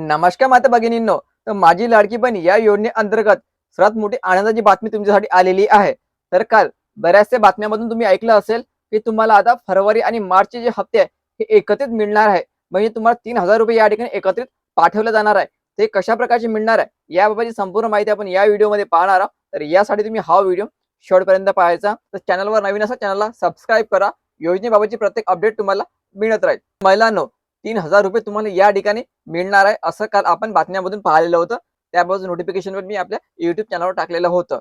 नमस्कार माता भगिनींनो. तर माझी लाडकी बहीण या योजनेअंतर्गत सर्वात मोठी आनंदाची बातमी तुमच्यासाठी आलेली आहे. तर काल बऱ्याचशा बातम्यांमधून तुम्ही ऐकलं असेल, की तुम्हाला आता फरवरी आणि मार्चचे जे हप्ते आहे, हे एकत्रित मिळणार आहे. म्हणजे तुम्हाला ₹3000 या ठिकाणी एकत्रित पाठवले जाणार आहे. ते कशा प्रकारचे मिळणार आहे, याबाबतची संपूर्ण माहिती आपण या व्हिडिओमध्ये पाहणार आहोत. तर यासाठी तुम्ही हा व्हिडिओ शेवटपर्यंत पाहायचा. तर चॅनलवर नवीन असाल चॅनलला सबस्क्राईब करा. योजनेबाबतची प्रत्येक अपडेट तुम्हाला मिळत राहील. महिलांनो, ₹3000 तुम्हाला या ठिकाणी मिळणार आहे, असं काल आपण बातम्यांमधून पाहिलेलं होतं. त्याबाबत नोटिफिकेशनवर मी आपल्या YouTube चॅनलवर टाकलेलं होतं.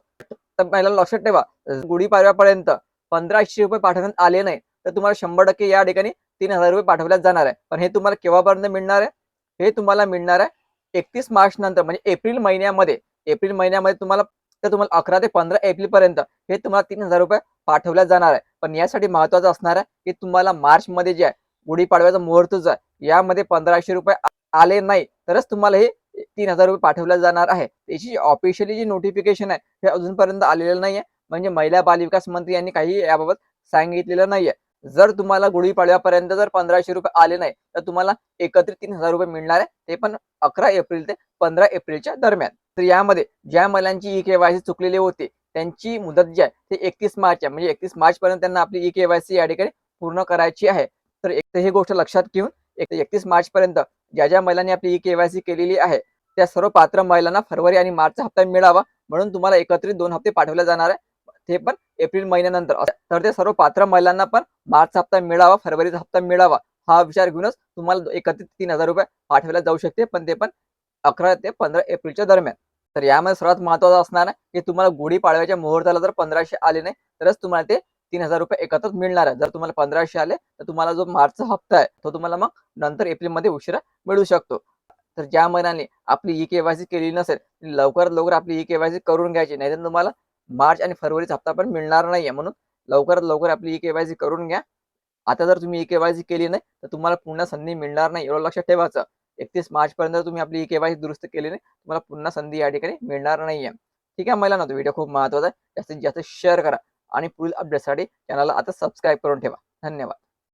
तर पहिला लक्षात ठेवा, गुढीपाडव्यापर्यंत ₹1500 पाठवण्यात आले नाही, तर तुम्हाला 100% या ठिकाणी ₹3000 पाठवण्यात जाणार आहे. पण हे तुम्हाला केव्हापर्यंत मिळणार आहे? हे तुम्हाला मिळणार आहे 31 मार्च नंतर, म्हणजे एप्रिल महिन्यामध्ये. एप्रिल महिन्यामध्ये तुम्हाला 11 ते 15 एप्रिलपर्यंत हे तुम्हाला ₹3000 पाठवल्या जाणार आहे. पण यासाठी महत्त्वाचं असणार आहे, की तुम्हाला मार्चमध्ये जे आहे, गुढीपाडव्याचा मुहूर्त जो आहे, यामध्ये ₹1500 आले नाही, तरच तुम्हाला हे ₹3000 पाठवले जाणार आहे. त्याची ऑफिशियली जी नोटिफिकेशन आहे, हे अजूनपर्यंत आलेलं नाहीये. म्हणजे महिला बालविकास मंत्री यांनी काही याबाबत सांगितलेलं नाहीये. जर तुम्हाला गुढीपाडव्यापर्यंत जर ₹1500 आले नाही, तर तुम्हाला एकत्रित ₹3000 मिळणार आहे. ते पण 11 एप्रिल ते 15 एप्रिलच्या दरम्यान. तर यामध्ये ज्या महिलांची ई-के-वाय-सी चुकलेली होती, त्यांची मुदत जी आहे, ती 31 मार्च आहे. म्हणजे 31 मार्चपर्यंत त्यांना आपली ई-के-वाय-सी या ठिकाणी पूर्ण करायची आहे. तर एक तर ही गोष्ट लक्षात घेऊन 31 मार्चपर्यंत ज्या महिलांनी आपली ई-के-वाय-सी केलेली आहे, त्या सर्व पात्र महिलांना फरवरी आणि मार्चचा हप्ता मिळावा, म्हणून तुम्हाला एकत्रित 2 हप्ते पाठवले जाणार आहे. ते पण एप्रिल महिन्यानंतर. तर ते सर्व पात्र महिलांना पण मार्चचा हप्ता मिळावा, फरवरीचा हप्ता मिळावा, हा विचार घेऊनच तुम्हाला एकत्रित ₹3000 पाठवले जाऊ शकते. पण ते पण 11 ते 15 एप्रिलच्या दरम्यान. तर यामध्ये सर्वात महत्त्वाचं असणार आहे, की तुम्हाला गुढीपाडव्याच्या मुहूर्ताला जर 1500 आले नाही, तरच तुम्हाला ते ₹3000 एकत्रच मिळणार आहे. जर तुम्हाला 1500 आले, तर तुम्हाला जो मार्चचा हप्ता आहे, तो तुम्हाला मग नंतर एप्रिलमध्ये उशिरा मिळू शकतो. तर ज्या महिन्याने आपली ई-के-वाय-सी केलेली नसेल, लवकरात लवकर आपली ई-के-वाय-सी करून घ्यायची. नाहीतर तुम्हाला मार्च आणि फरवरीचा हप्ता पण मिळणार नाहीये. म्हणून लवकरात लवकर आपली ई-के-वाय-सी करून घ्या. आता जर तुम्ही ई-के-वाय-सी केली नाही, तर तुम्हाला पुन्हा संधी मिळणार नाही. एवढं लक्षात ठेवायचं. 31 मार्चपर्यंत तुम्ही आपली ई-के-वाय-सी दुरुस्त केली नाही, तुम्हाला पुन्हा संधी या ठिकाणी मिळणार नाहीये. ठीक आहे महिलांनो, व्हिडिओ खूप महत्त्वाचा आहे. जास्तीत जास्त शेअर करा आणि पुढील अपडेटसाठी चॅनलला आता सबस्क्राईब करून ठेवा. धन्यवाद.